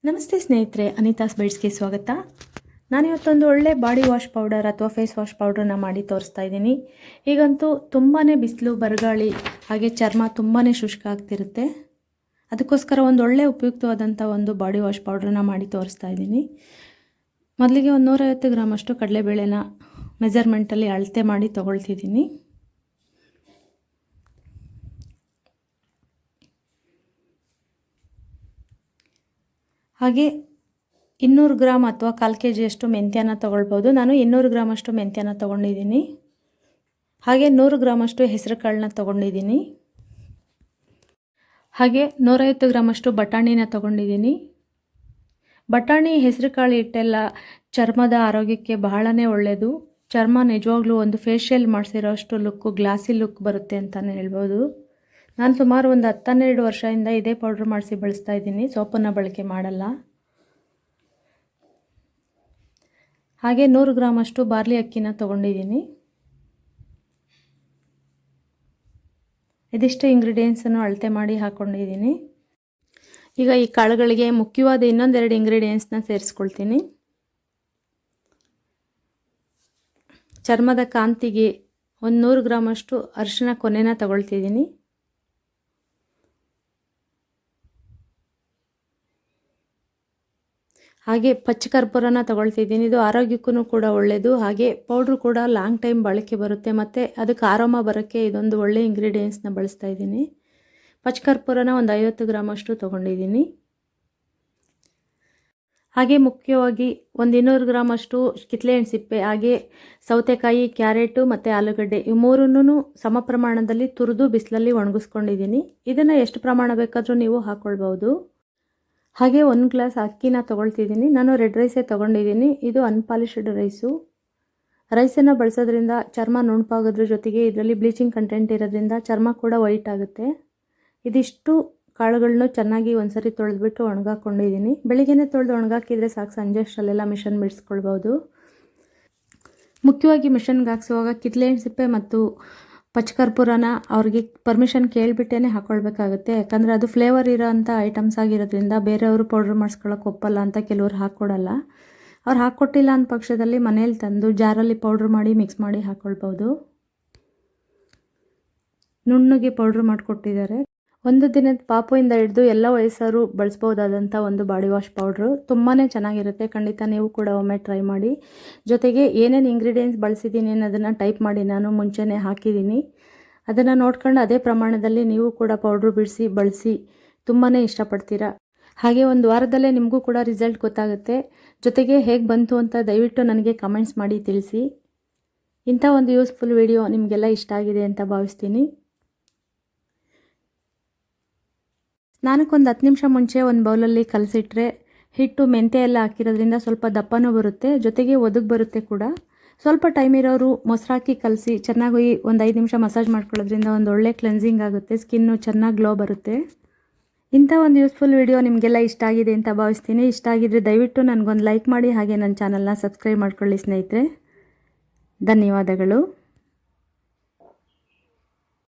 ನಮಸ್ತೆ ಸ್ನೇಹಿತರೆ, ಅನಿತಾಸ್ ಬೈಟ್ಸ್ಗೆ ಸ್ವಾಗತ. ನಾನಿವತ್ತೊಂದು ಒಳ್ಳೆ ಬಾಡಿ ವಾಶ್ ಪೌಡರ್ ಅಥವಾ ಫೇಸ್ ವಾಶ್ ಪೌಡ್ರನ್ನ ಮಾಡಿ ತೋರಿಸ್ತಾ ಇದ್ದೀನಿ. ಈಗಂತೂ ತುಂಬಾ ಬಿಸಿಲು, ಬರಗಾಳಿ, ಹಾಗೆ ಚರ್ಮ ತುಂಬಾ ಶುಷ್ಕ ಆಗ್ತಿರುತ್ತೆ. ಅದಕ್ಕೋಸ್ಕರ ಒಂದು ಒಳ್ಳೆ ಉಪಯುಕ್ತವಾದಂಥ ಒಂದು ಬಾಡಿ ವಾಶ್ ಪೌಡ್ರನ್ನ ಮಾಡಿ ತೋರಿಸ್ತಾ ಇದ್ದೀನಿ. ಮೊದಲಿಗೆ ಒಂದು 150 ಗ್ರಾಮಷ್ಟು ಕಡಲೆಬೇಳೆನ ಮೆಜರ್ಮೆಂಟಲ್ಲಿ ಅಳತೆ ಮಾಡಿ ತೊಗೊಳ್ತಿದ್ದೀನಿ. ಹಾಗೆ 200 ಗ್ರಾಮ್ ಅಥವಾ 1/4 kg ಮೆಂತ್ಯನ ತೊಗೊಳ್ಬೋದು. ನಾನು 200 ಗ್ರಾಮಷ್ಟು ಮೆಂತ್ಯನ ತೊಗೊಂಡಿದ್ದೀನಿ. ಹಾಗೆ 100 ಗ್ರಾಮಷ್ಟು ಹೆಸರು ಕಾಳನ್ನ ತೊಗೊಂಡಿದ್ದೀನಿ. ಹಾಗೆ 150 ಗ್ರಾಮಷ್ಟು ಬಟಾಣಿನ ತೊಗೊಂಡಿದ್ದೀನಿ. ಬಟಾಣಿ, ಹೆಸರು ಕಾಳು ಹಿಟ್ಟೆಲ್ಲ ಚರ್ಮದ ಆರೋಗ್ಯಕ್ಕೆ ಬಹಳನೇ ಒಳ್ಳೆಯದು. ಚರ್ಮ ನಿಜವಾಗ್ಲೂ ಒಂದು ಫೇಶಿಯಲ್ ಮಾಡಿಸಿರೋ ಅಷ್ಟು ಲುಕ್ಕು, ಗ್ಲಾಸಿ ಲುಕ್ ಬರುತ್ತೆ ಅಂತಲೇ ಹೇಳ್ಬೋದು. ನಾನು ಸುಮಾರು ಒಂದು 10-12 ವರ್ಷದಿಂದ ಇದೇ ಪೌಡ್ರ್ ಮಾಡಿಸಿ ಬಳಸ್ತಾ ಇದ್ದೀನಿ. ಸೋಪನ್ನು ಬಳಕೆ ಮಾಡಲ್ಲ. ಹಾಗೆ 100 ಗ್ರಾಮಷ್ಟು ಬಾರ್ಲಿ ಅಕ್ಕಿನ ತೊಗೊಂಡಿದ್ದೀನಿ. ಇದಿಷ್ಟು ಇಂಗ್ರೀಡಿಯೆಂಟ್ಸನ್ನು ಅಳತೆ ಮಾಡಿ ಹಾಕ್ಕೊಂಡಿದ್ದೀನಿ. ಈಗ ಈ ಕಾಳುಗಳಿಗೆ ಮುಖ್ಯವಾದ ಇನ್ನೊಂದೆರಡು ಇಂಗ್ರೀಡಿಯೆಂಟ್ಸ್ನ ಸೇರಿಸ್ಕೊಳ್ತೀನಿ. ಚರ್ಮದ ಕಾಂತಿಗೆ ಒಂದು 100 ಗ್ರಾಮಷ್ಟು ಅರಿಶಿನ ಕೊನೆನ ತಗೊಳ್ತಿದ್ದೀನಿ. ಹಾಗೆ ಪಚ್ಚ ಕರ್ಪೂರನ ತಗೊಳ್ತಿದ್ದೀನಿ. ಇದು ಆರೋಗ್ಯಕ್ಕೂ ಕೂಡ ಒಳ್ಳೆಯದು. ಹಾಗೆ ಪೌಡ್ರು ಕೂಡ ಲಾಂಗ್ ಟೈಮ್ ಬಳಕೆ ಬರುತ್ತೆ. ಮತ್ತು ಅದಕ್ಕೆ ಆರೋಮ ಬರೋಕ್ಕೆ ಇದೊಂದು ಒಳ್ಳೆ ಇಂಗ್ರೀಡಿಯೆಂಟ್ಸ್ನ ಬಳಸ್ತಾ ಇದ್ದೀನಿ. ಪಚ್ಚ ಕರ್ಪೂರನ ಒಂದು 50 ಗ್ರಾಮಷ್ಟು ತೊಗೊಂಡಿದ್ದೀನಿ. ಹಾಗೆ ಮುಖ್ಯವಾಗಿ ಒಂದು 200 ಗ್ರಾಮಷ್ಟು ಕಿತ್ತಳೆ ಹಣ್ಣು ಸಿಪ್ಪೆ, ಹಾಗೆ ಸೌತೆಕಾಯಿ, ಕ್ಯಾರೆಟು ಮತ್ತು ಆಲೂಗಡ್ಡೆ, ಇವು ಮೂರನ್ನೂ ಸಮ ಪ್ರಮಾಣದಲ್ಲಿ ತುರಿದು ಬಿಸಿಲಲ್ಲಿ ಒಣಗಿಸ್ಕೊಂಡಿದ್ದೀನಿ. ಇದನ್ನು ಎಷ್ಟು ಪ್ರಮಾಣ ಬೇಕಾದರೂ ನೀವು ಹಾಕ್ಕೊಳ್ಬೋದು. ಹಾಗೆ 1 ಗ್ಲಾಸ್ ಅಕ್ಕಿನ ತೊಗೊಳ್ತಿದ್ದೀನಿ. ನಾನು ರೆಡ್ ರೈಸೇ ತೊಗೊಂಡಿದ್ದೀನಿ. ಇದು ಅನ್ಪಾಲಿಶ್ಡ್ ರೈಸು. ರೈಸನ್ನು ಬಳಸೋದ್ರಿಂದ ಚರ್ಮ ನುಣುಪಾಗೋದ್ರ ಜೊತೆಗೆ ಇದರಲ್ಲಿ ಬ್ಲೀಚಿಂಗ್ ಕಂಟೆಂಟ್ ಇರೋದ್ರಿಂದ ಚರ್ಮ ಕೂಡ ವೈಟ್ ಆಗುತ್ತೆ. ಇದಿಷ್ಟು ಕಾಳುಗಳನ್ನು ಚೆನ್ನಾಗಿ ಒಂದ್ಸರಿ ತೊಳೆದ್ಬಿಟ್ಟು ಒಣಗಾಕೊಂಡಿದ್ದೀನಿ. ಬೆಳಿಗ್ಗೆನೇ ತೊಳೆದು ಒಣಗಾಕಿದರೆ ಸಾಕು, ಸಂಜೆ ಅಷ್ಟರಲ್ಲೆಲ್ಲ ಮಿಷನ್ ಬಿಡಿಸ್ಕೊಳ್ಬೋದು. ಮುಖ್ಯವಾಗಿ ಮಿಷನ್ಗೆ ಹಾಕ್ಸುವಾಗ ಕಿತ್ತಳೆ ಹಣ್ಣು ಸಿಪ್ಪೆ ಮತ್ತು ಪಚ್ಚ ಕರ್ಪೂರನ ಅವ್ರಿಗೆ ಪರ್ಮಿಷನ್ ಕೇಳಿಬಿಟ್ಟೇ ಹಾಕ್ಕೊಳ್ಬೇಕಾಗುತ್ತೆ. ಯಾಕಂದರೆ ಅದು ಫ್ಲೇವರ್ ಇರೋ ಅಂಥ ಐಟಮ್ಸ್ ಆಗಿರೋದ್ರಿಂದ ಬೇರೆಯವರು ಪೌಡ್ರ್ ಮಾಡಿಸ್ಕೊಳ್ಳೋಕೆ ಒಪ್ಪಲ್ಲ ಅಂತ ಕೆಲವರು ಹಾಕ್ಕೊಡಲ್ಲ. ಅವ್ರು ಹಾಕ್ಕೊಟ್ಟಿಲ್ಲ ಅಂದ ಪಕ್ಷದಲ್ಲಿ ಮನೇಲಿ ತಂದು ಜಾರಲ್ಲಿ ಪೌಡ್ರ್ ಮಾಡಿ ಮಿಕ್ಸ್ ಮಾಡಿ ಹಾಕ್ಕೊಳ್ಬೋದು. ನುಣ್ಣಗೆ ಪೌಡ್ರ್ ಮಾಡಿಕೊಟ್ಟಿದ್ದಾರೆ. ಒಂದು ದಿನದ ಪಾಪುಯಿಂದ ಹಿಡಿದು ಎಲ್ಲ ವಯಸ್ಸರು ಬಳಸ್ಬೋದಾದಂಥ ಒಂದು ಬಾಡಿ ವಾಶ್ ಪೌಡ್ರು. ತುಂಬಾ ಚೆನ್ನಾಗಿರುತ್ತೆ. ಖಂಡಿತ ನೀವು ಕೂಡ ಒಮ್ಮೆ ಟ್ರೈ ಮಾಡಿ. ಜೊತೆಗೆ ಏನೇನು ಇಂಗ್ರೀಡಿಯೆಂಟ್ಸ್ ಬಳಸಿದ್ದೀನಿ ಅನ್ನೋದನ್ನು ಟೈಪ್ ಮಾಡಿ ನಾನು ಮುಂಚೆನೇ ಹಾಕಿದ್ದೀನಿ. ಅದನ್ನು ನೋಡ್ಕೊಂಡು ಅದೇ ಪ್ರಮಾಣದಲ್ಲಿ ನೀವು ಕೂಡ ಪೌಡ್ರು ಬಿಡಿಸಿ ಬಳಸಿ ತುಂಬಾ ಇಷ್ಟಪಡ್ತೀರಾ. ಹಾಗೆ ಒಂದು ವಾರದಲ್ಲೇ ನಿಮಗೂ ಕೂಡ ರಿಸಲ್ಟ್ ಗೊತ್ತಾಗುತ್ತೆ. ಜೊತೆಗೆ ಹೇಗೆ ಬಂತು ಅಂತ ದಯವಿಟ್ಟು ನನಗೆ ಕಮೆಂಟ್ಸ್ ಮಾಡಿ ತಿಳಿಸಿ. ಇಂಥ ಒಂದು ಯೂಸ್ಫುಲ್ ವಿಡಿಯೋ ನಿಮಗೆಲ್ಲ ಇಷ್ಟ ಆಗಿದೆ ಅಂತ ಭಾವಿಸ್ತೀನಿ. ಸ್ನಾನಕ್ಕೊಂದು 10 ನಿಮಿಷ ಮುಂಚೆ ಒಂದು ಬೌಲಲ್ಲಿ ಕಲಸಿಟ್ರೆ ಹಿಟ್ಟು ಮೆಂತ್ಯ ಎಲ್ಲ ಹಾಕಿರೋದ್ರಿಂದ ಸ್ವಲ್ಪ ದಪ್ಪನೂ ಬರುತ್ತೆ, ಜೊತೆಗೆ ಒದಗಿ ಬರುತ್ತೆ ಕೂಡ. ಸ್ವಲ್ಪ ಟೈಮ್ ಇರೋರು ಮೊಸರಾಕಿ ಕಲಸಿ ಚೆನ್ನಾಗಿ ಒಂದು 5 ನಿಮಿಷ ಮಸಾಜ್ ಮಾಡ್ಕೊಳ್ಳೋದ್ರಿಂದ ಒಂದು ಒಳ್ಳೆ ಕ್ಲೆನ್ಸಿಂಗ್ ಆಗುತ್ತೆ, ಸ್ಕಿನ್ನು ಚೆನ್ನಾಗಿ ಗ್ಲೋ ಬರುತ್ತೆ. ಇಂಥ ಒಂದು ಯೂಸ್ಫುಲ್ ವಿಡಿಯೋ ನಿಮಗೆಲ್ಲ ಇಷ್ಟ ಆಗಿದೆ ಅಂತ ಭಾವಿಸ್ತೀನಿ. ಇಷ್ಟ ಆಗಿದ್ರೆ ದಯವಿಟ್ಟು ನನಗೊಂದು ಲೈಕ್ ಮಾಡಿ, ಹಾಗೆ ನನ್ನ ಚಾನಲ್ನ ಸಬ್ಸ್ಕ್ರೈಬ್ ಮಾಡ್ಕೊಳ್ಳಿ ಸ್ನೇಹಿತರೆ. ಧನ್ಯವಾದಗಳು.